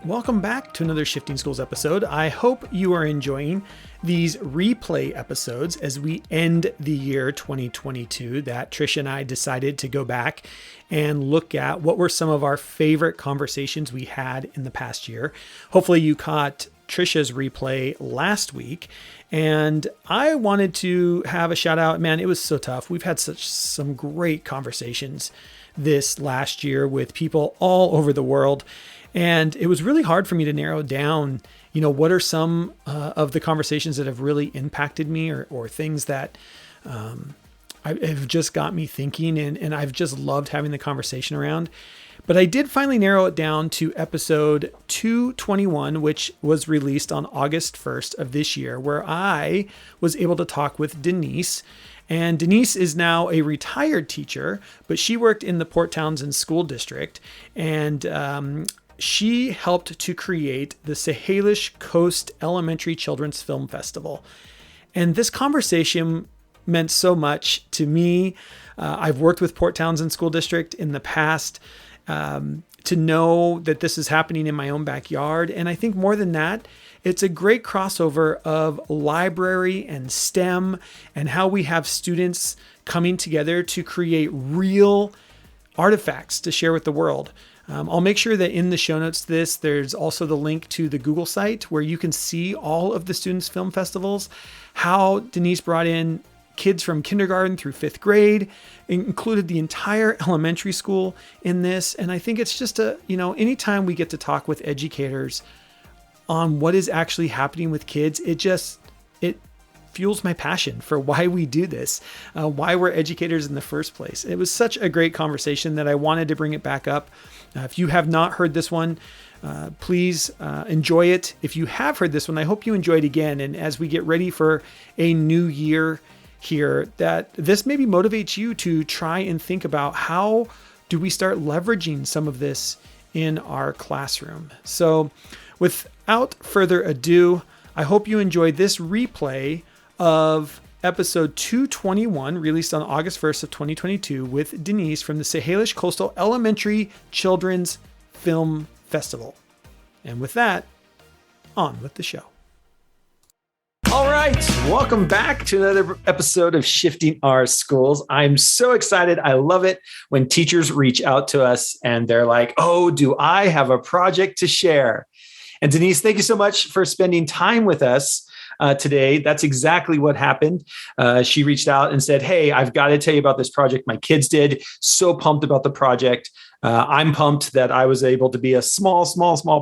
Welcome back to another Shifting Schools episode. I hope you are enjoying these replay episodes as we end the year 2022 that Trish and I decided to go back and look at what were some of our favorite conversations we had in the past year. Hopefully you caught Trisha's replay last week, and I wanted to have a shout out. Man, it was so tough. We've had some great conversations this last year with people all over the world. And it was really hard for me to narrow down, what are some of the conversations that have really impacted me or things that have just got me thinking and I've just loved having the conversation around. But I did finally narrow it down to episode 221, which was released on August 1st of this year, where I was able to talk with Denise. And Denise is now a retired teacher, but she worked in the Port Townsend School District. And she helped to create the Salish Coast Elementary Children's Film Festival. And this conversation meant so much to me. I've worked with Port Townsend School District in the past, to know that this is happening in my own backyard. And I think more than that, it's a great crossover of library and STEM and how we have students coming together to create real artifacts to share with the world. I'll make sure that in the show notes there's also the link to the Google site where you can see all of the students' film festivals, how Denise brought in kids from kindergarten through fifth grade, included the entire elementary school in this. And I think it's just anytime we get to talk with educators on what is actually happening with kids, it fuels my passion for why we do this, why we're educators in the first place. It was such a great conversation that I wanted to bring it back up. If you have not heard this one, please enjoy it. If you have heard this one, I hope you enjoy it again. And as we get ready for a new year here, that this maybe motivates you to try and think about how do we start leveraging some of this in our classroom. So without further ado, I hope you enjoy this replay of episode 221, released on August 1st of 2022 with Denise from the Salish Coast Elementary Children's Film Festival. And with that, on with the show. All right, welcome back to another episode of Shifting Our Schools. I'm so excited. I love it when teachers reach out to us and they're like, oh, do I have a project to share? And Denise, thank you so much for spending time with us today. That's exactly what happened. She reached out and said, hey, I've got to tell you about this project my kids did. So pumped about the project. I'm pumped that I was able to be a small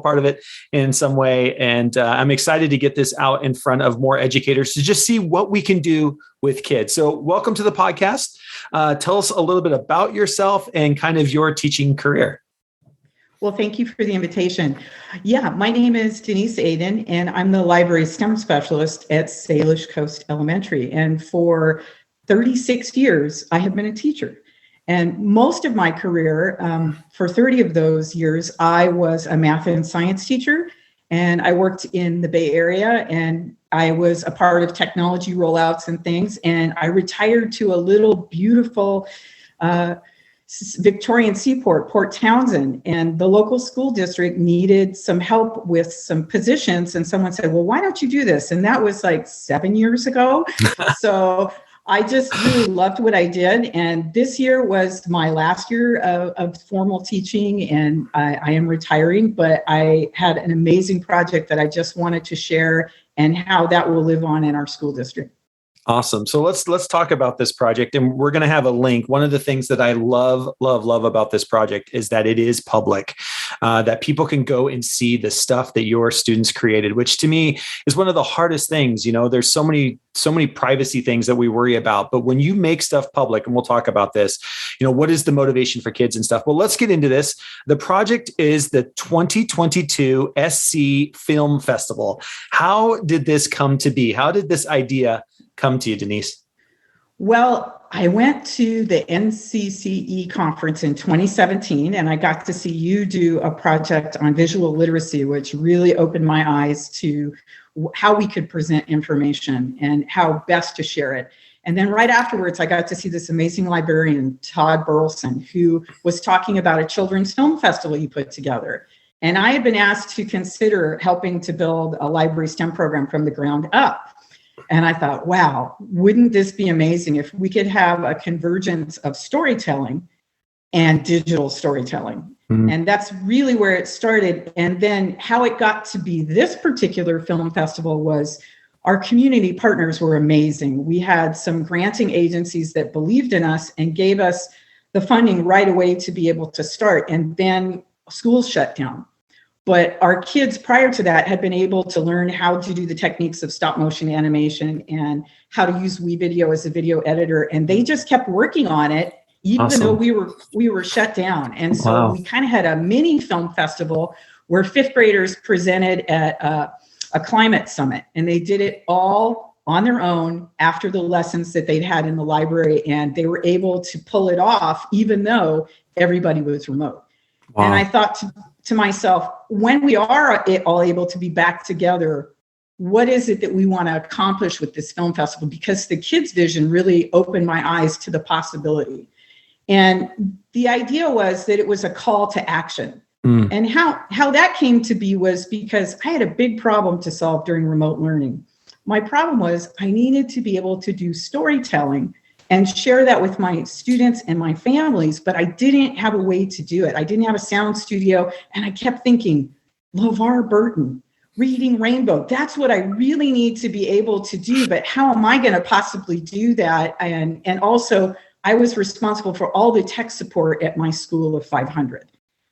part of it in some way. And I'm excited to get this out in front of more educators to just see what we can do with kids. So welcome to the podcast. Tell us a little bit about yourself and kind of your teaching career. Well, thank you for the invitation. Yeah, my name is Deniseaedan, and I'm the library STEM specialist at Salish Coast Elementary. And for 36 years, I have been a teacher. And most of my career, for 30 of those years, I was a math and science teacher. And I worked in the Bay Area, and I was a part of technology rollouts and things. And I retired to a little beautiful Victorian seaport, Port Townsend, and the local school district needed some help with some positions. And someone said, well, why don't you do this? And that was like 7 years ago. So I just really loved what I did. And this year was my last year of formal teaching, and I am retiring, but I had an amazing project that I just wanted to share and how that will live on in our school district. Awesome. So let's talk about this project, and we're going to have a link. One of the things that I love about this project is that it is public, that people can go and see the stuff that your students created, which to me is one of the hardest things. There's so many privacy things that we worry about, but when you make stuff public, and we'll talk about this, what is the motivation for kids and stuff? Well, let's get into this. The project is the 2022 SC Film Festival. How did this come to be? How did this idea come to you, Denise? Well, I went to the NCCE conference in 2017, and I got to see you do a project on visual literacy, which really opened my eyes to how we could present information and how best to share it. And then right afterwards, I got to see this amazing librarian, Todd Burleson, who was talking about a children's film festival you put together. And I had been asked to consider helping to build a library STEM program from the ground up. And I thought, wow, wouldn't this be amazing if we could have a convergence of storytelling and digital storytelling? And that's really where it started. And then how it got to be this particular film festival was our community partners were amazing. We had some granting agencies that believed in us and gave us the funding right away to be able to start. And then schools shut down. But our kids prior to that had been able to learn how to do the techniques of stop motion animation and how to use WeVideo as a video editor. And they just kept working on it, even though we were shut down. And so we kind of had a mini film festival where fifth graders presented at a climate summit. And they did it all on their own after the lessons that they'd had in the library. And they were able to pull it off, even though everybody was remote. Wow. And I thought to myself, when we are all able to be back together, what is it that we want to accomplish with this film festival? Because the kids' vision really opened my eyes to the possibility. And the idea was that it was a call to action. And how that came to be was because I had a big problem to solve during remote learning. My problem was I needed to be able to do storytelling and share that with my students and my families, but I didn't have a way to do it. I didn't have a sound studio, and I kept thinking, LeVar Burton, Reading Rainbow, that's what I really need to be able to do, but how am I going to possibly do that? And also, I was responsible for all the tech support at my school of 500.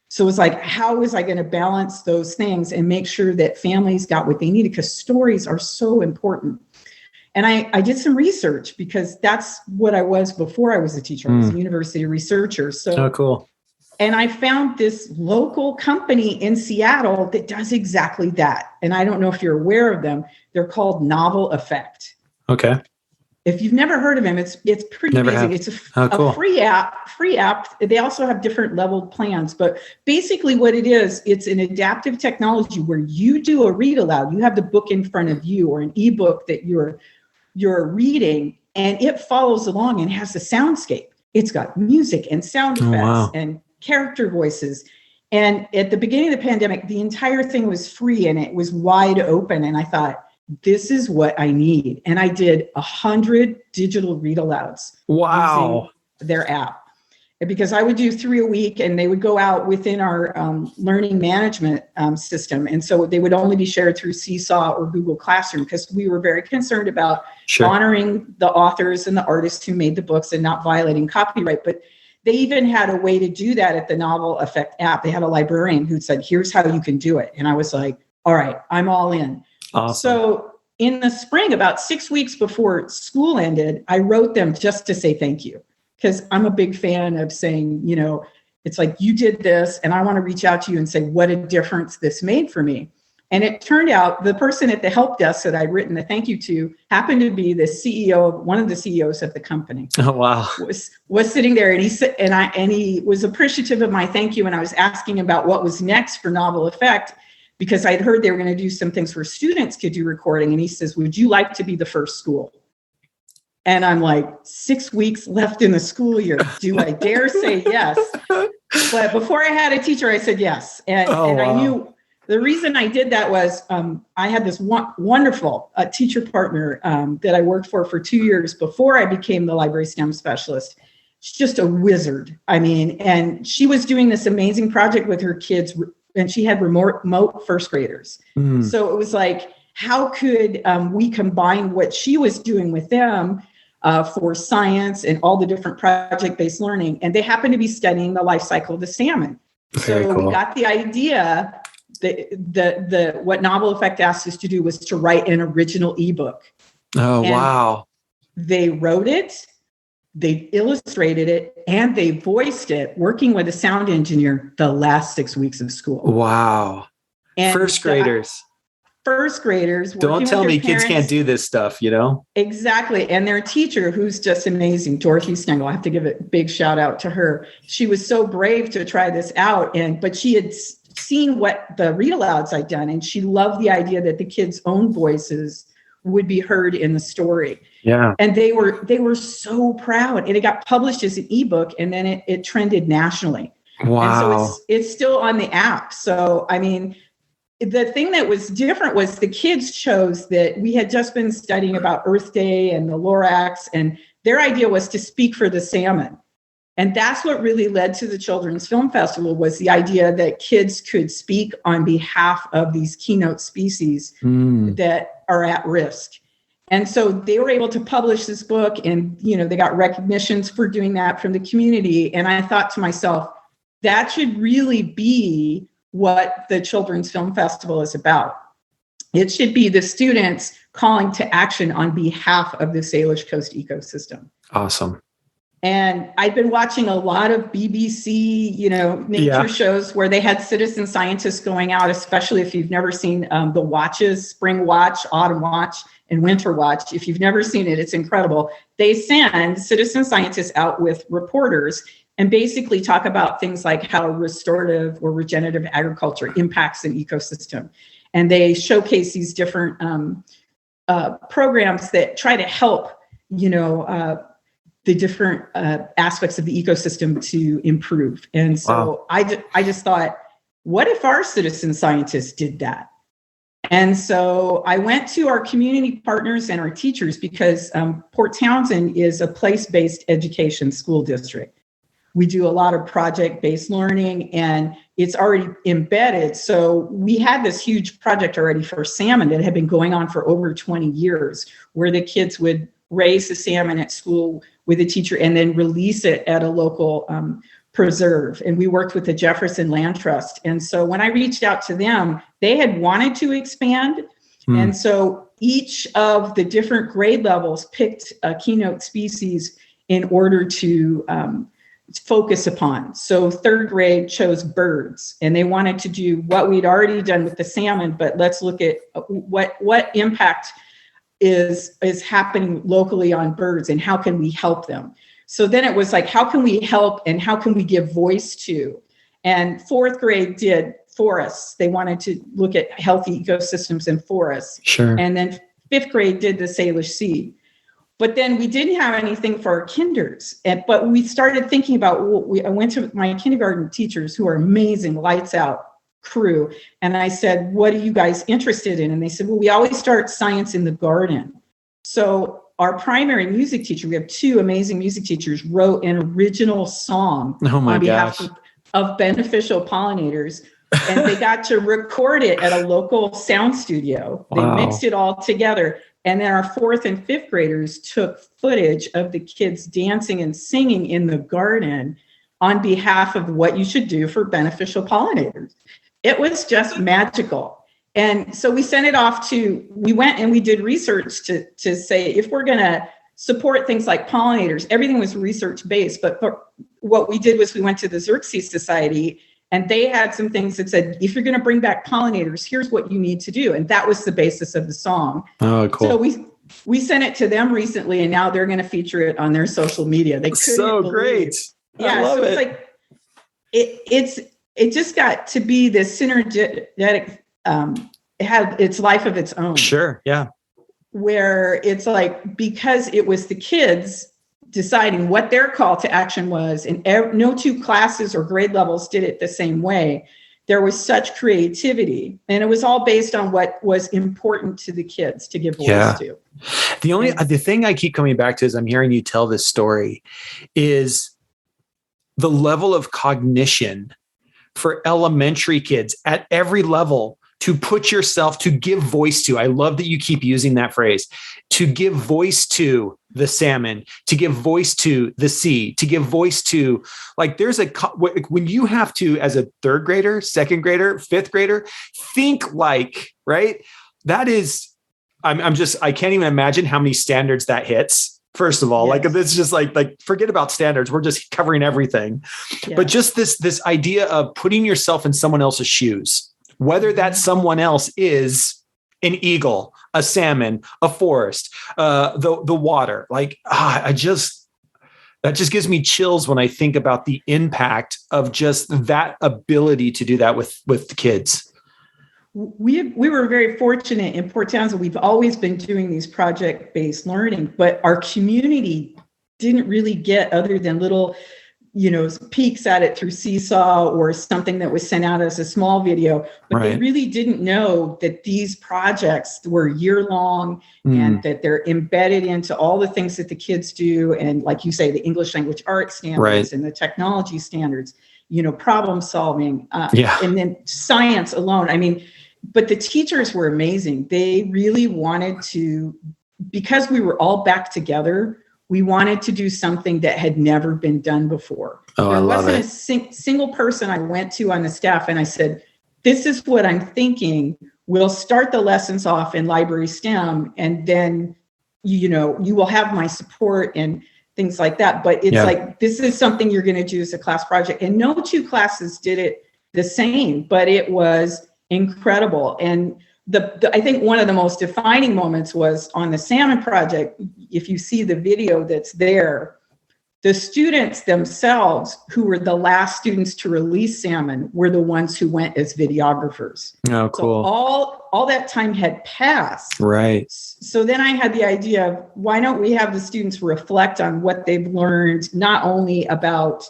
So it was like, how was I going to balance those things and make sure that families got what they needed? Because stories are so important. And I did some research because that's what I was before I was a teacher. I was a university researcher. So cool. And I found this local company in Seattle that does exactly that. And I don't know if you're aware of them. They're called Novel Effect. Okay. If you've never heard of them, it's pretty amazing. It's a free app. They also have different leveled plans, but basically what it is, it's an adaptive technology where you do a read aloud. You have the book in front of you or an ebook that you're reading, and it follows along and has a soundscape. It's got music and sound effects and character voices. And at the beginning of the pandemic, the entire thing was free and it was wide open. And I thought, this is what I need. And I did 100 digital read alouds. Wow. Using their app. Because I would do 3 a week and they would go out within our learning management system. And so they would only be shared through Seesaw or Google Classroom because we were very concerned about honoring the authors and the artists who made the books and not violating copyright. But they even had a way to do that at the Novel Effect app. They had a librarian who said, here's how you can do it. And I was like, all right, I'm all in. Awesome. So in the spring, about 6 weeks before school ended, I wrote them just to say thank you. Because I'm a big fan of saying, you know, it's like you did this and I want to reach out to you and say what a difference this made for me. And it turned out the person at the help desk that I'd written the thank you to happened to be the CEO, one of the CEOs of the company. Oh, wow. Was sitting there and he said, and he was appreciative of my thank you. And I was asking about what was next for Novel Effect because I'd heard they were going to do some things where students could do recording. And he says, would you like to be the first school? And I'm like, 6 weeks left in the school year. Do I dare say yes? But before I had a teacher, I said yes. And I knew the reason I did that was I had this wonderful teacher partner that I worked for 2 years before I became the library STEM specialist. She's just a wizard. I mean, and she was doing this amazing project with her kids, and she had remote first graders. So it was like, how could we combine what she was doing with them for science and all the different project-based learning? And they happened to be studying the life cycle of the salmon. So we got the idea that what Novel Effect asked us to do was to write an original ebook. Oh, and wow. They wrote it, they illustrated it, and they voiced it, working with a sound engineer the last 6 weeks of school. Wow. And first graders. First graders. Don't tell me kids can't do this stuff, you know? Exactly. And their teacher, who's just amazing, Dorothy Stengel, I have to give a big shout out to her. She was so brave to try this out. But she had seen what the read alouds I'd done, and she loved the idea that the kids' own voices would be heard in the story. Yeah. And they were so proud. And it got published as an ebook, and then it trended nationally. And so Wow. it's still on the app. So, I mean, the thing that was different was the kids chose that we had just been studying about Earth Day and the Lorax, and their idea was to speak for the salmon. And that's what really led to the Children's Film Festival, was the idea that kids could speak on behalf of these keynote species that are at risk. And so they were able to publish this book, and, you know, they got recognitions for doing that from the community. And I thought to myself, that should really be what the Children's Film Festival is about. It should be the students calling to action on behalf of the Salish Coast ecosystem. Awesome. And I've been watching a lot of BBC, you know, nature shows where they had citizen scientists going out, especially if you've never seen the watches, Spring Watch, Autumn Watch, and Winter Watch. If you've never seen it, it's incredible. They send citizen scientists out with reporters and basically talk about things like how restorative or regenerative agriculture impacts an ecosystem. And they showcase these different programs that try to help, you know, the different aspects of the ecosystem to improve. And so I just thought, what if our citizen scientists did that? And so I went to our community partners and our teachers, because Port Townsend is a place-based education school district. We do a lot of project-based learning, and it's already embedded. So we had this huge project already for salmon that had been going on for over 20 years, where the kids would raise the salmon at school with a teacher and then release it at a local preserve. And we worked with the Jefferson Land Trust. And so when I reached out to them, they had wanted to expand. And so each of the different grade levels picked a keynote species in order to focus upon. So third grade chose birds, and they wanted to do what we'd already done with the salmon, but let's look at what impact is happening locally on birds, and how can we help them? So then it was like, how can we help, and how can we give voice to? And fourth grade did forests. They wanted to look at healthy ecosystems in forests. Sure. And then fifth grade did the Salish Sea. But then we didn't have anything for our kinders. But we started thinking about, I went to my kindergarten teachers, who are amazing, lights out crew. And I said, what are you guys interested in? And they said, well, we always start science in the garden. So our primary music teacher, we have two amazing music teachers, wrote an original song on behalf of beneficial pollinators. And they got to record it at a local sound studio. They mixed it all together. And then our fourth and fifth graders took footage of the kids dancing and singing in the garden on behalf of what you should do for beneficial pollinators. It was just magical. And so we sent it off we went and we did research to say, if we're going to support things like pollinators, everything was research-based. But what we did was we went to the Xerxes Society, and they had some things that said, if you're going to bring back pollinators, here's what you need to do. And that was the basis of the song. Oh, cool. So we sent it to them recently, and now they're going to feature it on their social media. They couldn't believe. Great. Yeah, I love it's like it just got to be this synergetic. It had its life of its own. Sure. Yeah. Where it's like, because it was the kids deciding what their call to action was, and no two classes or grade levels did it the same way. There was such creativity, and it was all based on what was important to the kids to give voice to. The thing I keep coming back to as I'm hearing you tell this story is the level of cognition for elementary kids at every level to put yourself, to give voice to. I love that you keep using that phrase, to give voice to the salmon, to give voice to the sea, to give voice to, like, when you have to, as a third grader, second grader, fifth grader, think like, right? That is, I can't even imagine how many standards that hits. First of all, like, it's just like, forget about standards. We're just covering everything. Yeah. But just this idea of putting yourself in someone else's shoes, whether that someone else is an eagle, a salmon, a forest, the water, like, that just gives me chills when I think about the impact of just that ability to do that with the kids. We were very fortunate in Port Townsend. We've always been doing these project-based learning, but our community didn't really get, other than little peeks at it through Seesaw or something that was sent out as a small video, but they really didn't know that these projects were year-long and that they're embedded into all the things that the kids do. And like you say, the English language arts standards and the technology standards, problem solving, and then science alone. I mean, but the teachers were amazing. They really wanted to, because we were all back together, we wanted to do something that had never been done before. Oh, there I love wasn't it. a single person I went to on the staff and I said, this is what I'm thinking. We'll start the lessons off in library STEM, and then, you will have my support and things like that. But it's like, this is something you're going to do as a class project. And no two classes did it the same, but it was incredible. And I think one of the most defining moments was on the salmon project. If you see the video that's there, the students themselves, who were the last students to release salmon, were the ones who went as videographers. Oh, cool. So all that time had passed. Right. So then I had the idea of, why don't we have the students reflect on what they've learned, not only about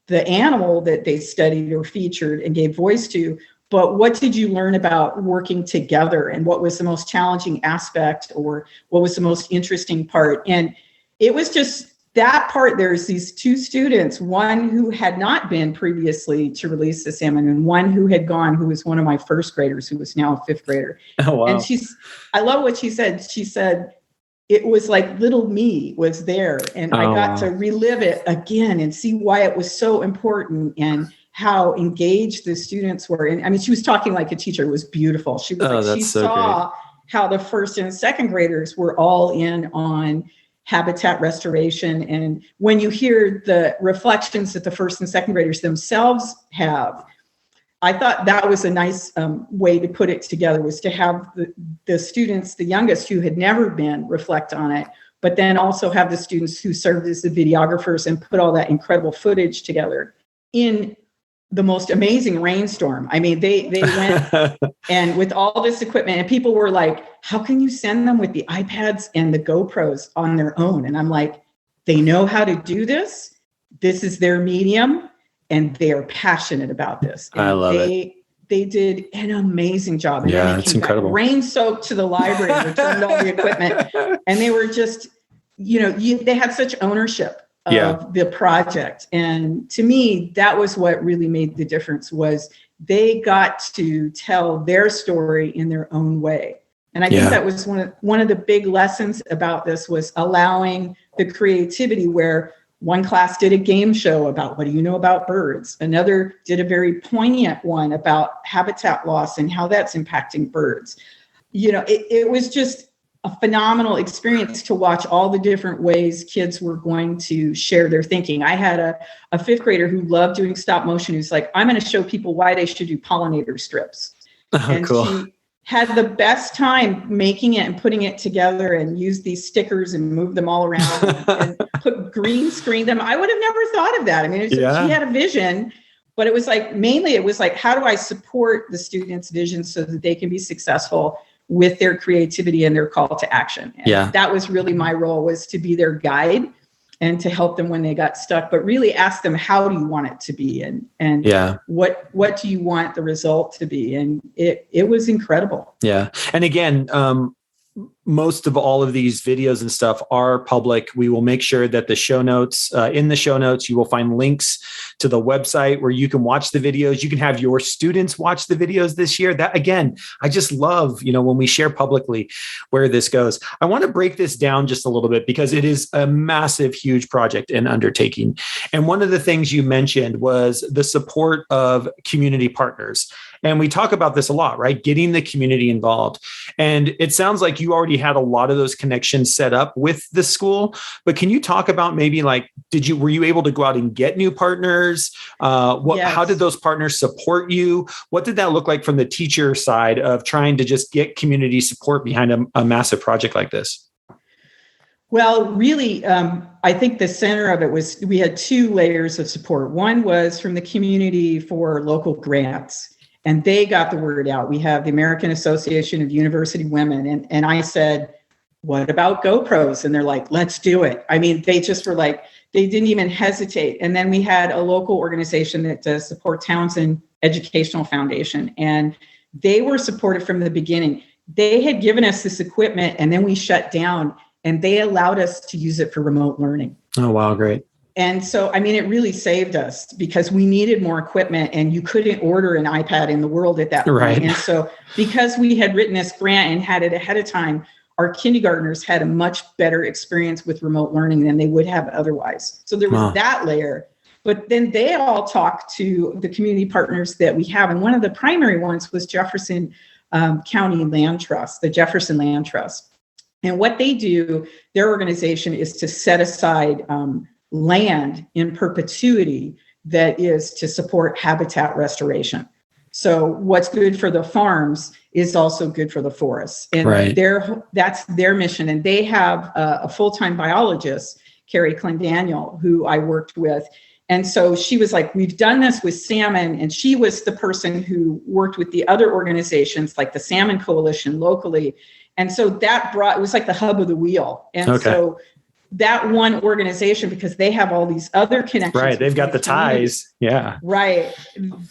the animal that they studied or featured and gave voice to, but what did you learn about working together, and what was the most challenging aspect, or what was the most interesting part? And it was just that part. There's these two students, one who had not been previously to release the salmon, and one who had gone, who was one of my first graders, who was now a fifth grader. Oh, wow. And I love what she said. She said, it was like little me was there, and I got to relive it again and see why it was so important and how engaged the students were. And I mean, she was talking like a teacher. It was beautiful. She was she saw how the first and second graders were all in on habitat restoration. And when you hear the reflections that the first and second graders themselves have, I thought that was a nice way to put it together, was to have the students, the youngest, who had never been, reflect on it, but then also have the students who served as the videographers and put all that incredible footage together in the most amazing rainstorm. I mean, they went and with all this equipment, and people were like, how can you send them with the iPads and the GoPros on their own? And I'm like, they know how to do this. This is their medium, and they are passionate about this. And I love it. They did an amazing job. And yeah, it's incredible. Rain soaked to the library, returned all the equipment, and they were just, they had such ownership of the project. And to me, that was what really made the difference, was they got to tell their story in their own way. And I think that was one of the big lessons about this, was allowing the creativity, where one class did a game show about, what do you know about birds? Another did a very poignant one about habitat loss and how that's impacting birds. It was just a phenomenal experience to watch all the different ways kids were going to share their thinking. I had a fifth grader who loved doing stop motion, who's like, I'm going to show people why they should do pollinator strips. And cool. She had the best time making it and putting it together, and used these stickers and moved them all around and put green screen them. I would have never thought of that. I mean, she had a vision, but it was like, how do I support the students' vision so that they can be successful with their creativity and their call to action? And that was really my role, was to be their guide and to help them when they got stuck, but really ask them, how do you want it to be? And what do you want the result to be? And it was incredible. Yeah. And again, most of all of these videos and stuff are public. We will make sure that the show notes, in the show notes, you will find links to the website where you can watch the videos. You can have your students watch the videos this year. That, again, I just love, when we share publicly where this goes. I want to break this down just a little bit, because it is a massive, huge project and undertaking. And one of the things you mentioned was the support of community partners. And we talk about this a lot, right? Getting the community involved. And it sounds like you already had a lot of those connections set up with the school, but can you talk about maybe like, were you able to go out and get new partners? How did those partners support you? What did that look like from the teacher side of trying to just get community support behind a massive project like this? Well, really, I think the center of it was, we had two layers of support. One was from the community for local grants, and they got the word out. We have the American Association of University Women. And I said, what about GoPros? And they're like, let's do it. I mean, they just were like, They didn't even hesitate. And then we had a local organization that does support Townsend Educational Foundation, and they were supportive from the beginning. They had given us this equipment, and then we shut down, and they allowed us to use it for remote learning. Oh, wow. Great. And so, I mean, it really saved us because we needed more equipment, and you couldn't order an iPad in the world at that point. Right. And so because we had written this grant and had it ahead of time, our kindergartners had a much better experience with remote learning than they would have otherwise. So there was that layer. But then they all talked to the community partners that we have. And one of the primary ones was Jefferson County Land Trust, the Jefferson Land Trust. And what they do, their organization, is to set aside land in perpetuity that is to support habitat restoration. So what's good for the farms is also good for the forests. And that's their mission. And they have a full-time biologist, Carrie Clendaniel, who I worked with. And so she was like, we've done this with salmon. And she was the person who worked with the other organizations like the Salmon Coalition locally. And so that it was like the hub of the wheel. And so that one organization, because they have all these other connections. Right. They've got the ties. Yeah. Right.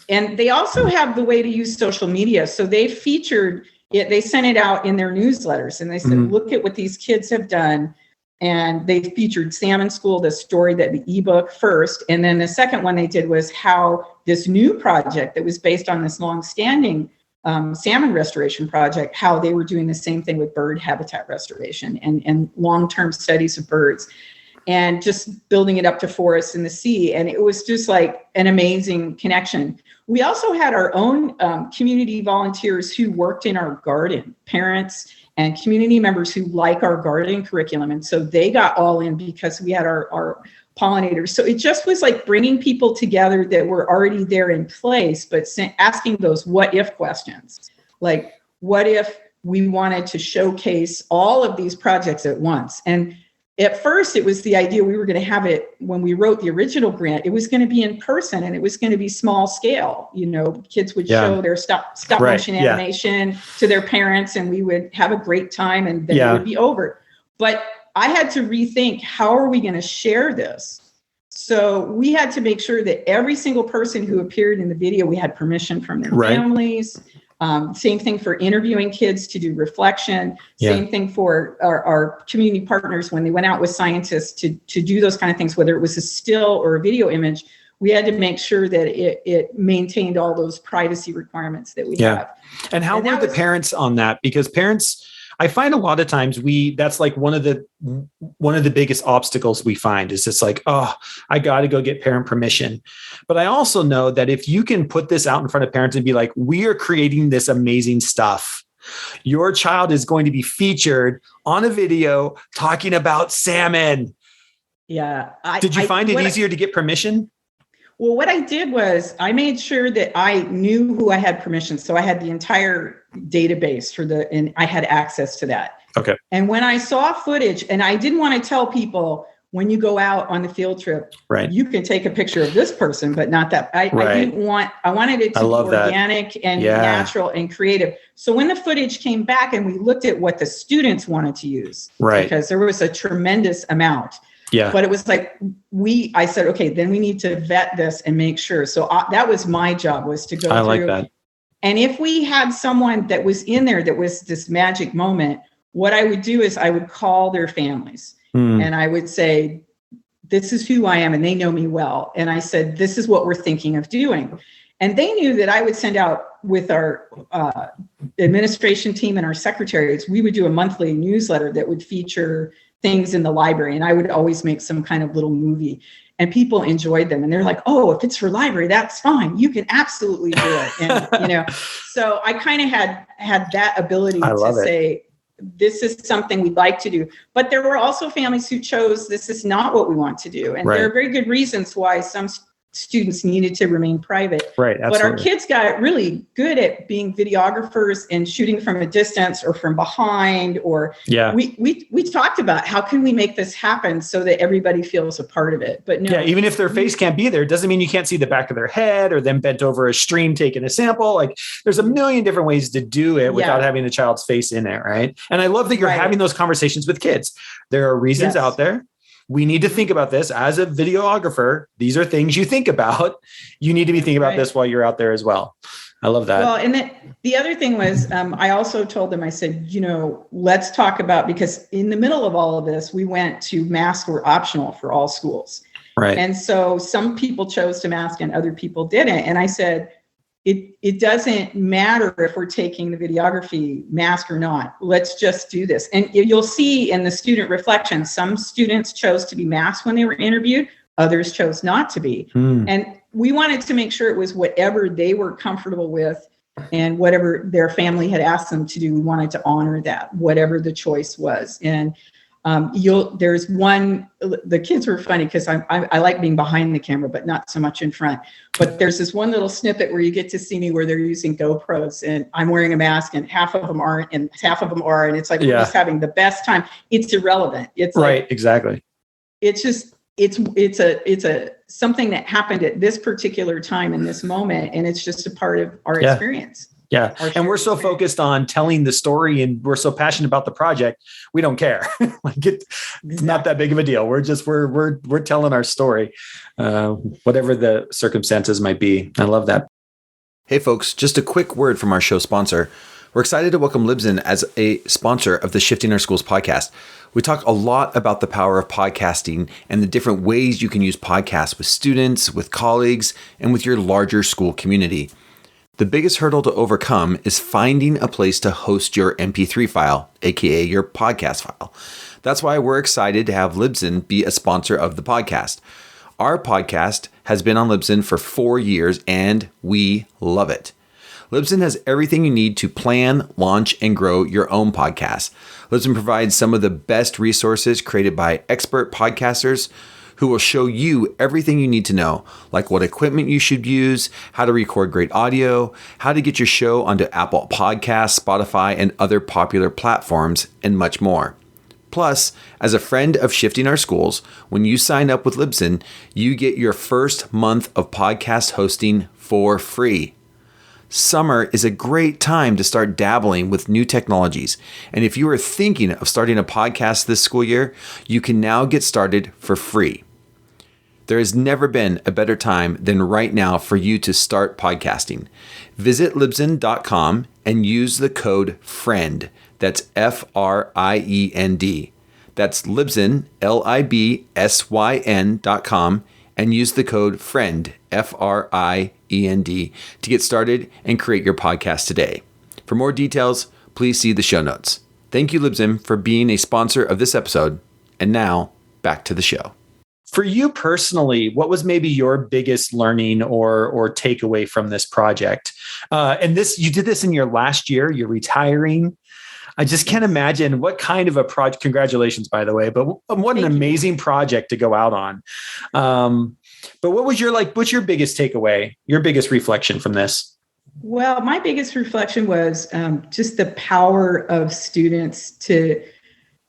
And they also have the way to use social media. So they featured it. They sent it out in their newsletters, and they said, look at what these kids have done. And they featured Salmon School, the story, that the ebook first. And then the second one they did was how this new project that was based on this longstanding salmon restoration project, how they were doing the same thing with bird habitat restoration and long-term studies of birds, and just building it up to forests in the sea. And it was just like an amazing connection. We also had our own community volunteers who worked in our garden, parents and community members who like our gardening curriculum. And so they got all in because we had our pollinators. So it just was like bringing people together that were already there in place, but asking those what if questions. Like, what if we wanted to showcase all of these projects at once? And at first it was the idea we were going to have it, when we wrote the original grant, it was going to be in person and it was going to be small scale. You know, kids would show their stop motion animation to their parents, and we would have a great time, and then it would be over. But I had to rethink, how are we going to share this? So we had to make sure that every single person who appeared in the video, we had permission from their families. Same thing for interviewing kids to do reflection. Same thing for our community partners when they went out with scientists to do those kind of things, whether it was a still or a video image. We had to make sure that it maintained all those privacy requirements that we have. And how were the parents on that? Because parents, I find a lot of times that's like one of the biggest obstacles we find is just like, oh, I got to go get parent permission. But I also know that if you can put this out in front of parents and be like, we are creating this amazing stuff, your child is going to be featured on a video talking about salmon. Yeah. Did you find it easier to get permission? Well, what I did was I made sure that I knew who I had permission. So I had the entire database and I had access to that. Okay. And when I saw footage, and I didn't want to tell people, when you go out on the field trip, you can take a picture of this person, but not that. I wanted it to be organic and natural and creative. So when the footage came back and we looked at what the students wanted to use, because there was a tremendous amount. Yeah. But it was like, I said, okay, then we need to vet this and make sure. So that was my job, was to go through. I like that. And if we had someone that was in there that was this magic moment, what I would do is I would call their families and I would say, this is who I am, and they know me well. And I said, this is what we're thinking of doing. And they knew that I would send out with our administration team and our secretaries, we would do a monthly newsletter that would feature things in the library. And I would always make some kind of little movie, and people enjoyed them. And they're like, oh, if it's for library, that's fine. You can absolutely do it. And, so I kind of had that ability to say, this is something we'd like to do. But there were also families who chose, this is not what we want to do. And there are very good reasons why some students needed to remain private. Right. Absolutely. But our kids got really good at being videographers and shooting from a distance or from behind, or we talked about how can we make this happen so that everybody feels a part of it. But no, even if their face can't be there, it doesn't mean you can't see the back of their head or them bent over a stream taking a sample. Like, there's a million different ways to do it without having the child's face in it. Right. And I love that you're having those conversations with kids. There are reasons out there. we need to think about this as a videographer. These are things you think about. You need to be thinking about this while you're out there as well. I love that. Well, and then the other thing was, I also told them, I said, let's talk about, because in the middle of all of this, we went to masks were optional for all schools. Right. And so some people chose to mask and other people didn't. And I said, it doesn't matter if we're taking the videography mask or not. Let's just do this. And you'll see in the student reflection, some students chose to be masked when they were interviewed. Others chose not to be. And we wanted to make sure it was whatever they were comfortable with and whatever their family had asked them to do. We wanted to honor that, whatever the choice was. And there's one, the kids were funny because I like being behind the camera, but not so much in front. But there's this one little snippet where you get to see me where they're using GoPros and I'm wearing a mask and half of them aren't and half of them are. And it's like, we're just having the best time. It's irrelevant. It's right. Like, exactly. It's just, it's a something that happened at this particular time in this moment. And it's just a part of our experience. Yeah. And we're so focused on telling the story and we're so passionate about the project. We don't care. It's not that big of a deal. We're telling our story, whatever the circumstances might be. I love that. Hey folks, just a quick word from our show sponsor. We're excited to welcome Libsyn as a sponsor of the Shifting Our Schools podcast. We talk a lot about the power of podcasting and the different ways you can use podcasts with students, with colleagues, and with your larger school community. The biggest hurdle to overcome is finding a place to host your MP3 file, aka your podcast file. That's why we're excited to have Libsyn be a sponsor of the podcast. Our podcast has been on Libsyn for 4 years and we love it. Libsyn has everything you need to plan, launch, and grow your own podcast. Libsyn provides some of the best resources created by expert podcasters who will show you everything you need to know, like what equipment you should use, how to record great audio, how to get your show onto Apple Podcasts, Spotify, and other popular platforms, and much more. Plus, as a friend of Shifting Our Schools, when you sign up with Libsyn, you get your first month of podcast hosting for free. Summer is a great time to start dabbling with new technologies. And if you are thinking of starting a podcast this school year, you can now get started for free. There has never been a better time than right now for you to start podcasting. Visit libsyn.com and use the code FRIEND. That's FRIEND. That's Libsyn, LIBSYN.com, and use the code FRIEND, FRIEND, to get started and create your podcast today. For more details, please see the show notes. Thank you, Libsyn, for being a sponsor of this episode. And now, back to the show. For you personally, what was maybe your biggest learning or takeaway from this project? And you did this in your last year, you're retiring. I just can't imagine what kind of a project. Congratulations, by the way, but what an amazing project to go out on. But what's your biggest takeaway, your biggest reflection from this? Well, my biggest reflection was just the power of students to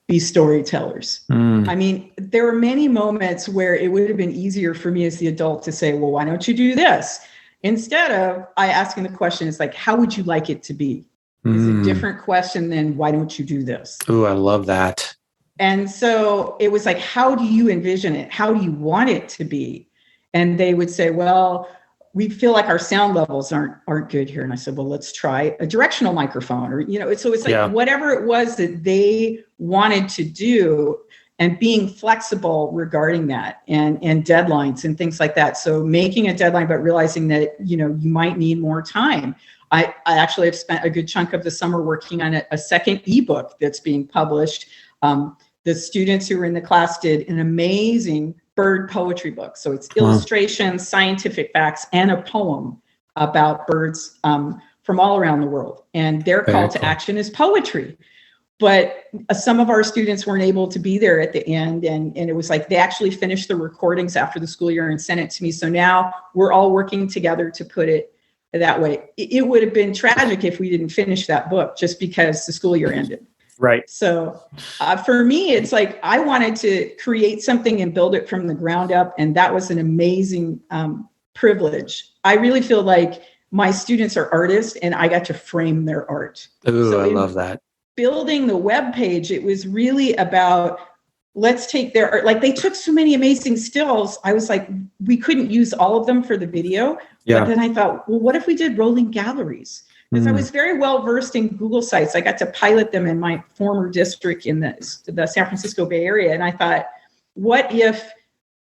be storytellers. I mean, there were many moments where it would have been easier for me as the adult to say, well, why don't you do this? Instead of I asking the question, it's like, how would you like it to be? It's a different question than why don't you do this? Oh, I love that. And so it was like, how do you envision it? How do you want it to be? And they would say, well, we feel like our sound levels aren't good here. And I said, well, let's try a directional microphone, or, so it's like whatever it was that they wanted to do, and being flexible regarding that and deadlines and things like that. So making a deadline, but realizing that, you might need more time. I actually have spent a good chunk of the summer working on a second ebook that's being published. The students who were in the class did an amazing bird poetry book. So it's illustrations, scientific facts, and a poem about birds from all around the world. And their call to action is poetry. But some of our students weren't able to be there at the end. And it was like they actually finished the recordings after the school year and sent it to me. So now we're all working together to put it that way. It would have been tragic if we didn't finish that book just because the school year ended. Right. So for me, it's like I wanted to create something and build it from the ground up. And that was an amazing privilege. I really feel like my students are artists and I got to frame their art. Ooh, so I love that. Building the web page, it was really about let's take their art. Like they took so many amazing stills. I was like, we couldn't use all of them for the video. Yeah. But then I thought, well, what if we did rolling galleries? Because I was very well versed in Google Sites. I got to pilot them in my former district in the San Francisco Bay Area. And I thought, what if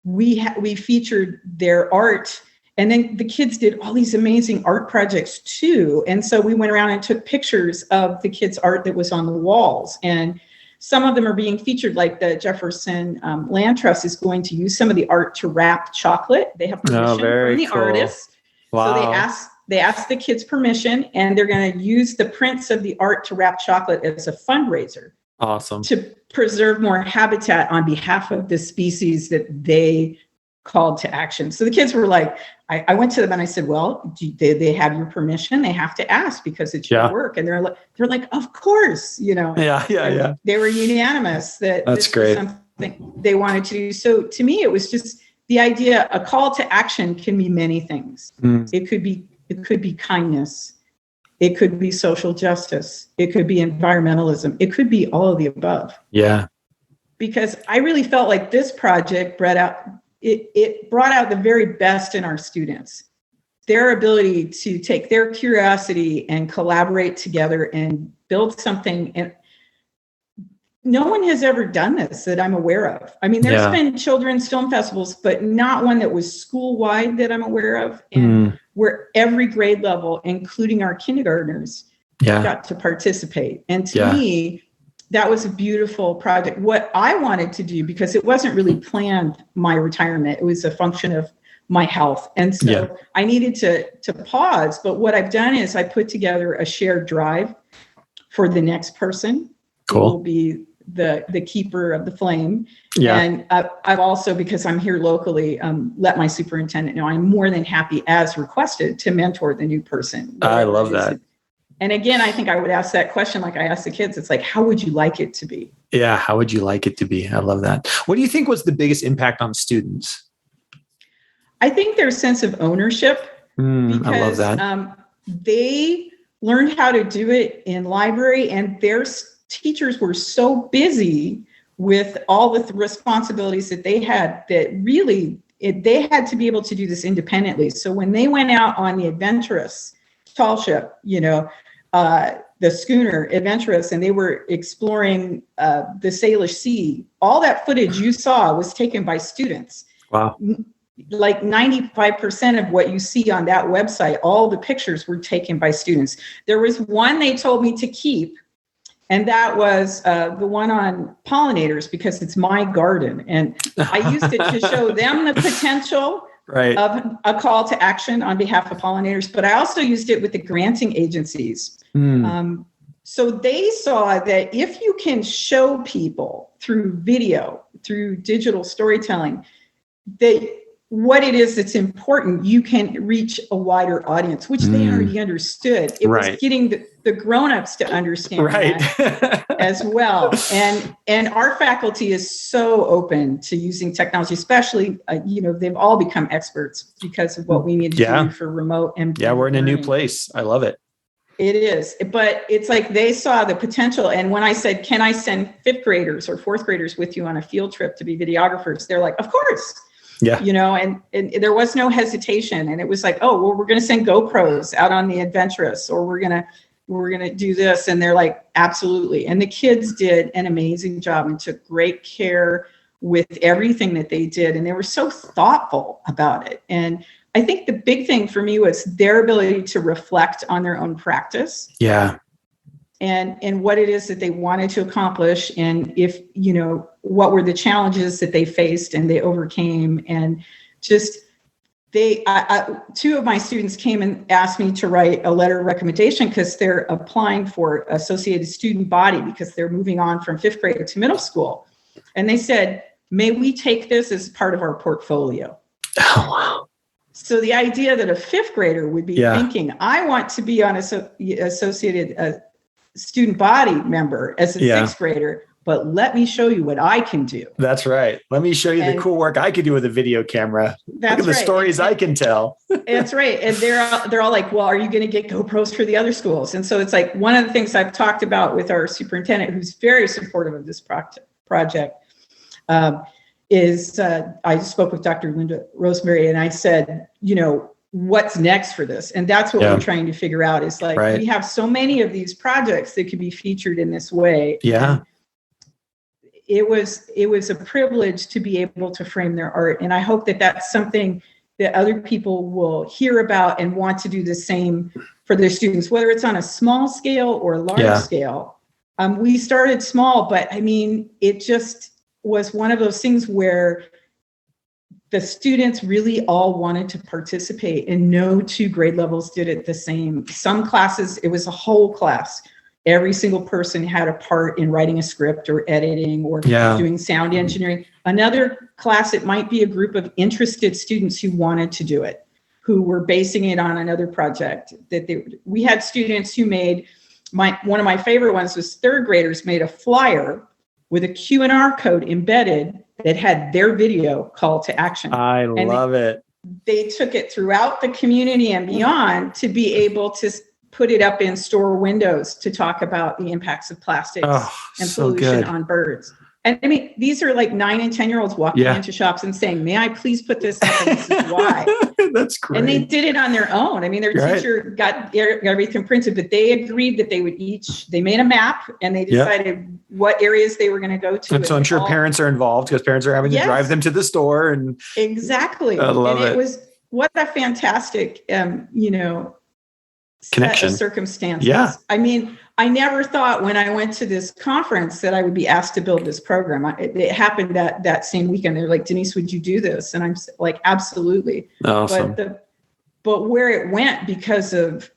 we featured their art? And then the kids did all these amazing art projects too. And so we went around and took pictures of the kids' art that was on the walls. And some of them are being featured, like the Jefferson Land Trust is going to use some of the art to wrap chocolate. They have permission from the artists. Wow. So they asked the kids permission, and they're going to use the prints of the art to wrap chocolate as a fundraiser. Awesome. To preserve more habitat on behalf of the species that they called to action. So the kids were like, I went to them and I said, well, they have your permission? They have to ask because it's your work. And they're like, of course, Yeah. They were unanimous that that's great. Was something they wanted to do. So to me, it was just the idea, a call to action can be many things. It could be kindness. It could be social justice. It could be environmentalism. It could be all of the above. Yeah. Because I really felt like this project brought out the very best in our students. Their ability to take their curiosity and collaborate together and build something. And no one has ever done this that I'm aware of. I mean, there's been children's film festivals, but not one that was school-wide that I'm aware of. And where every grade level, including our kindergartners, got to participate. And to me, that was a beautiful project. What I wanted to do, because it wasn't really planned, my retirement, it was a function of my health. And so I needed to pause. But what I've done is I put together a shared drive for the next person. Cool. Who will be the keeper of the flame. Yeah. And I've also, because I'm here locally, let my superintendent know I'm more than happy, as requested, to mentor the new person. I love that. And again, I think I would ask that question like I asked the kids. It's like, how would you like it to be? Yeah, how would you like it to be? I love that. What do you think was the biggest impact on students? I think their sense of ownership. Because, I love that. They learned how to do it in library, and their teachers were so busy with all the responsibilities that they had that really they had to be able to do this independently. So when they went out on the adventurous tall ship, the schooner Adventurous, and they were exploring the Salish Sea, all that footage you saw was taken by students. Wow. Like 95% of what you see on that website, all the pictures were taken by students. There was one they told me to keep, and that was the one on pollinators, because it's my garden. And I used it to show them the potential of a call to action on behalf of pollinators. But I also used it with the granting agencies. So they saw that if you can show people through video, through digital storytelling, that what it is that's important, you can reach a wider audience, which they already understood. It was getting the grown-ups to understand that as well. And our faculty is so open to using technology, especially, they've all become experts because of what we need to do for remote and we're in a new place. I love it. It is, but it's like they saw the potential. And when I said, can I send 5th graders or 4th graders with you on a field trip to be videographers? They're like, of course. Yeah. And there was no hesitation. And it was like, oh, well, we're going to send GoPros out on the Adventurous, or we're going to do this. And they're like, absolutely. And the kids did an amazing job and took great care with everything that they did. And they were so thoughtful about it. And I think the big thing for me was their ability to reflect on their own practice. Yeah. And what it is that they wanted to accomplish, and if, what were the challenges that they faced and they overcame. And just two of my students came and asked me to write a letter of recommendation because they're applying for Associated Student Body because they're moving on from 5th grade to middle school. And they said, may we take this as part of our portfolio? Oh, wow. So the idea that a 5th grader would be thinking, I want to be on Associated Student Body member as a 6th grader, but let me show you what I can do. That's right. Let me show you the cool work I could do with a video camera. Look at the stories I can tell. That's right. And they're all like, well, are you going to get GoPros for the other schools? And so it's like one of the things I've talked about with our superintendent, who's very supportive of this project. I spoke with Dr. Linda Rosemary, and I said, what's next for this? And that's what we're trying to figure out, is like, we have so many of these projects that could be featured in this way. Yeah. And it was a privilege to be able to frame their art. And I hope that that's something that other people will hear about and want to do the same for their students, whether it's on a small scale or a large scale. We started small, but I mean, it just was one of those things where the students really all wanted to participate, and no two grade levels did it the same. Some classes, it was a whole class. Every single person had a part in writing a script or editing or doing sound engineering. Another class, it might be a group of interested students who wanted to do it, who were basing it on another project. We had students who made, one of my favorite ones was third graders made a flyer with a Q&R code embedded that had their video call to action. I love it. They took it throughout the community and beyond to be able to put it up in store windows to talk about the impacts of plastics and pollution on birds. And I mean, these are like 9 and 10-year-olds walking into shops and saying, may I please put this up? And this is why. That's great. And they did it on their own. I mean, their teacher got everything printed, but they agreed that they made a map, and they decided what areas they were going to go to. And so I'm sure parents are involved, because parents are having to drive them to the store. And exactly. I love it. It was, what a fantastic, connection set of circumstances. Yeah. I mean, I never thought when I went to this conference that I would be asked to build this program. It happened that same weekend. They're like, Denise, would you do this? And I'm like, absolutely. Awesome. But where it went, because of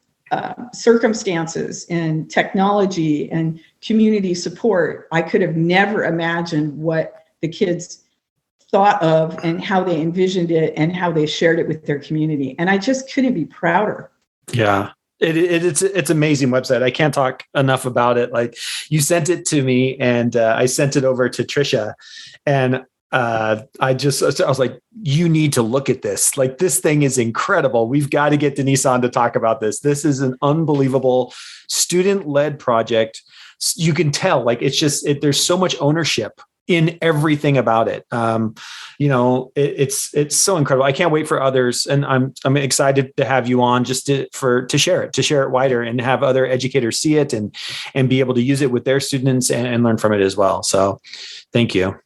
circumstances and technology and community support, I could have never imagined what the kids thought of and how they envisioned it and how they shared it with their community. And I just couldn't be prouder. Yeah. It's amazing website. I can't talk enough about it. Like, you sent it to me, and I sent it over to Trisha, and I was like, you need to look at this. Like, this thing is incredible. We've got to get Denise on to talk about this. This is an unbelievable student-led project. You can tell, like, it's just, there's so much ownership in everything about it. It's so incredible. I can't wait for others. And I'm excited to have you on just to share it wider, and have other educators see it and be able to use it with their students and learn from it as well. So thank you.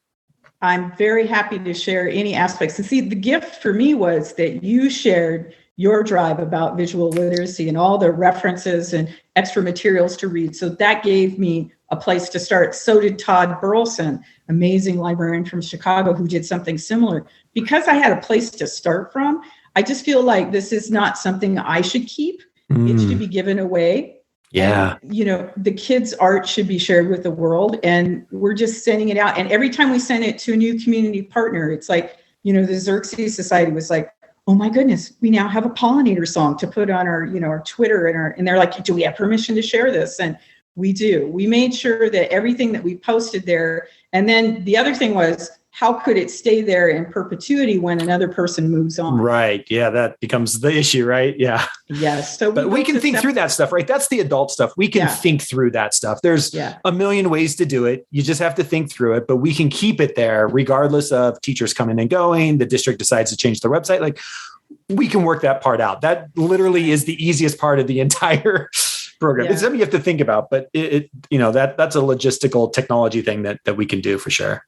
I'm very happy to share any aspects. And see, the gift for me was that you shared your drive about visual literacy and all the references and extra materials to read. So that gave me a place to start. So did Todd Burleson, amazing librarian from Chicago, who did something similar. Because I had a place to start from, I just feel like this is not something I should keep. It should be given away. Yeah. And, the kids' art should be shared with the world, and we're just sending it out. And every time we send it to a new community partner, it's like, the Xerxes Society was like, oh my goodness, we now have a pollinator song to put on our, our Twitter, and they're like, do we have permission to share this? And we do. We made sure that everything that we posted there. And then the other thing was, how could it stay there in perpetuity when another person moves on? Right. Yeah. That becomes the issue, right? Yeah. Yes. So but we can think through that stuff, right? That's the adult stuff. We can think through that stuff. There's a million ways to do it. You just have to think through it, but we can keep it there regardless of teachers coming and going. The district decides to change the website. Like, we can work that part out. That literally is the easiest part of the entire program. It's something you have to think about, but that's a logistical technology thing that we can do for sure.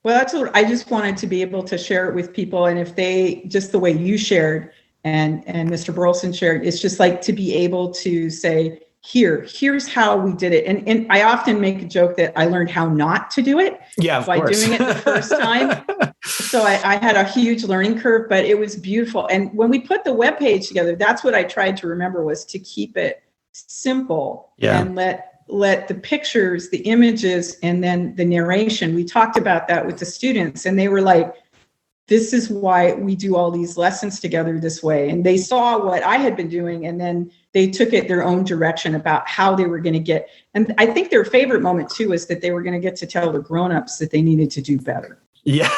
Well, that's what I just wanted to be able to share it with people. And if they, just the way you shared and Mr. Burleson shared, it's just like to be able to say, here's how we did it. And I often make a joke that I learned how not to do it by doing it the first time. So I had a huge learning curve, but it was beautiful. And when we put the webpage together, that's what I tried to remember, was to keep it simple and let the pictures, the images, and then the narration. We talked about that with the students, and they were like, this is why we do all these lessons together this way. And they saw what I had been doing, and then they took it their own direction about how they were going to get. And I think their favorite moment too is that they were going to get to tell the grown-ups that they needed to do better. Yeah,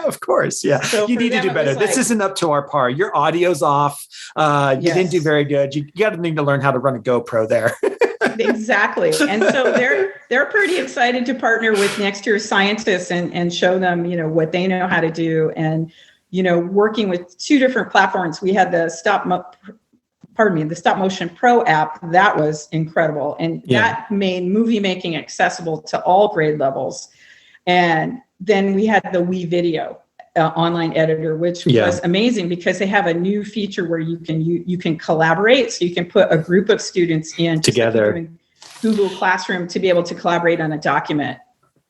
of course. Yeah. So you need to do better. This isn't up to our par. Your audio's off. You didn't do very good. You got to need to learn how to run a GoPro there. Exactly. And so they're pretty excited to partner with next year's scientists and show them, what they know how to do. And, working with two different platforms, we had the Stop Motion Pro app. That was incredible. And that made movie making accessible to all grade levels. And then we had the WeVideo online editor, which was amazing because they have a new feature where you can collaborate. So you can put a group of students in together, like Google Classroom, to be able to collaborate on a document.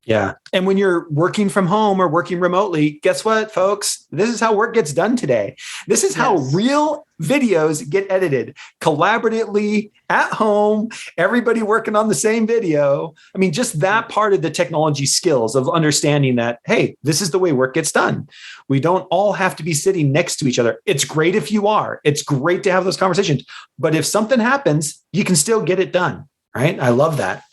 Yeah. And when you're working from home or working remotely, guess what, folks? This is how work gets done today. This is how real videos get edited collaboratively at home, everybody working on the same video. I mean, just that part of the technology skills of understanding that, hey, this is the way work gets done. We don't all have to be sitting next to each other. It's great if you are. It's great to have those conversations. But if something happens, you can still get it done, right? I love that.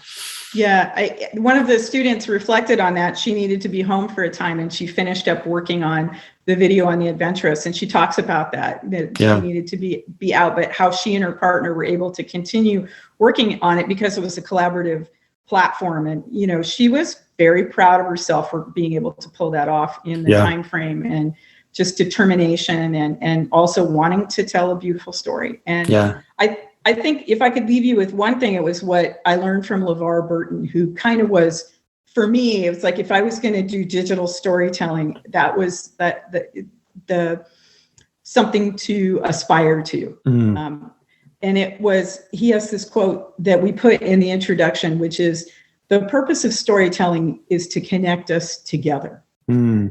Yeah, one of the students reflected on that. She needed to be home for a time, and she finished up working on the video on the Adventurous. And she talks about that she needed to be out, but how she and her partner were able to continue working on it because it was a collaborative platform. And, she was very proud of herself for being able to pull that off in the time frame, and just determination and also wanting to tell a beautiful story. And I think if I could leave you with one thing, it was what I learned from LeVar Burton, who kind of was, for me, it was like, if I was going to do digital storytelling, that was the something to aspire to. And he has this quote that we put in the introduction, which is, the purpose of storytelling is to connect us together. I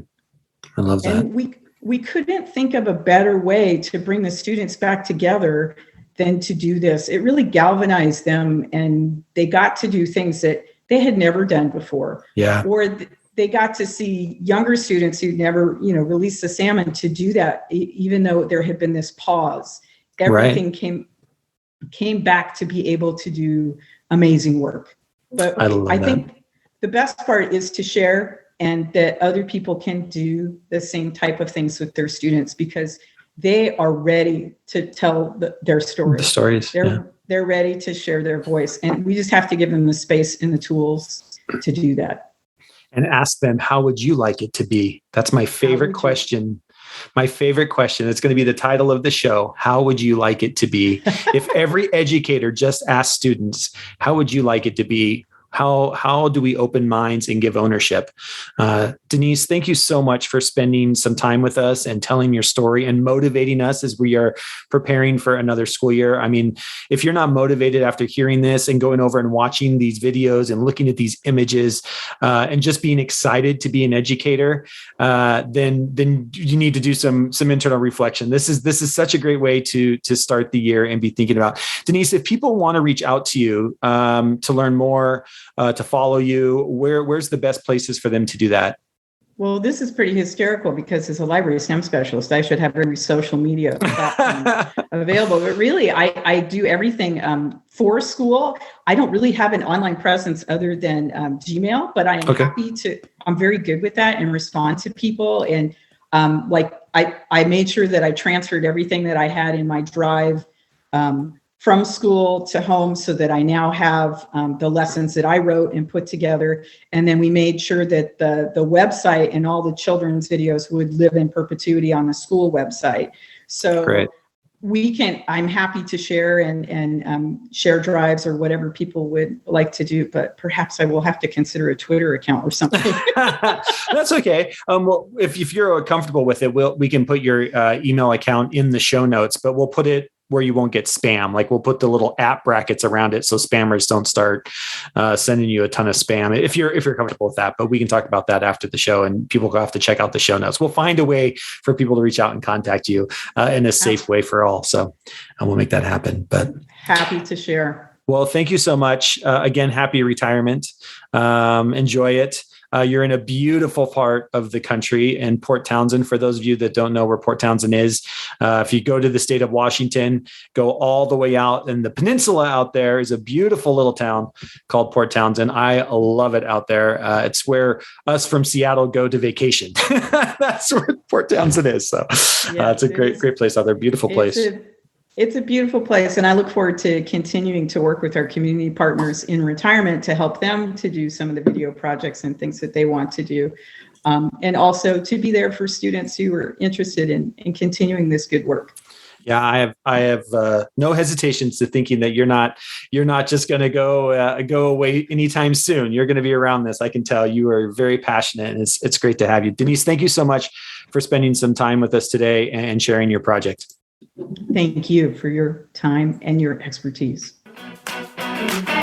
love that. And we couldn't think of a better way to bring the students back together than to do this. It really galvanized them, and they got to do things that they had never done before. Or they got to see younger students who never, released the salmon to do that, even though there had been this pause. Everything came back to be able to do amazing work. But I think the best part is to share, and that other people can do the same type of things with their students, because they are ready to tell their stories. The stories. They're ready to share their voice. And we just have to give them the space and the tools to do that. And ask them, how would you like it to be? That's my favorite question. My favorite question. It's going to be the title of the show. How would you like it to be? If every educator just asked students, how would you like it to be? How do we open minds and give ownership? Denise, thank you so much for spending some time with us and telling your story and motivating us as we are preparing for another school year. I mean, if you're not motivated after hearing this and going over and watching these videos and looking at these images and just being excited to be an educator, then you need to do some internal reflection. This is such a great way to start the year and be thinking about. Denise, if people want to reach out to you to learn more, to follow you, where's the best places for them to do that? Well, this is pretty hysterical, because as a library STEM specialist, I should have every social media platform available. But really, I do everything for school. I don't really have an online presence other than Gmail, but I am happy to. I'm very good with that and respond to people. And I made sure that I transferred everything that I had in my drive from school to home, so that I now have the lessons that I wrote and put together. And then we made sure that the website and all the children's videos would live in perpetuity on the school website. So Great. I'm happy to share and share drives or whatever people would like to do, but perhaps I will have to consider a Twitter account or something. That's okay. Well, if you're comfortable with it, we can put your email account in the show notes, but we'll put it where you won't get spam. Like, we'll put the little app brackets around it so spammers don't start sending you a ton of spam, if you're comfortable with that. But we can talk about that after the show, and people will have to check out the show notes. We'll find a way for people to reach out and contact you in a safe way for all. So we'll make that happen. But happy to share. Well, thank you so much. Again, happy retirement. Enjoy it. You're in a beautiful part of the country in Port Townsend. For those of you that don't know where Port Townsend is, if you go to the state of Washington, go all the way out, and the peninsula out there is a beautiful little town called Port Townsend. I love it out there. It's where us from Seattle go to vacation. That's where Port Townsend is. So it's a great place out there. Beautiful place. It's a beautiful place, and I look forward to continuing to work with our community partners in retirement to help them to do some of the video projects and things that they want to do, and also to be there for students who are interested in continuing this good work. Yeah, I have no hesitations to thinking that you're not just going to go away anytime soon. You're going to be around this. I can tell you are very passionate, and it's great to have you, Denise. Thank you so much for spending some time with us today and sharing your project. Thank you for your time and your expertise.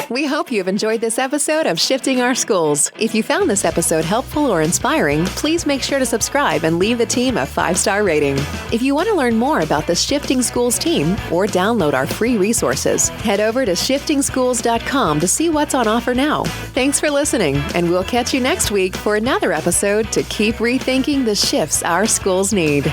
We hope you've enjoyed this episode of Shifting Our Schools. If you found this episode helpful or inspiring, please make sure to subscribe and leave the team a 5-star rating. If you want to learn more about the Shifting Schools team or download our free resources, head over to shiftingschools.com to see what's on offer now. Thanks for listening, and we'll catch you next week for another episode to keep rethinking the shifts our schools need.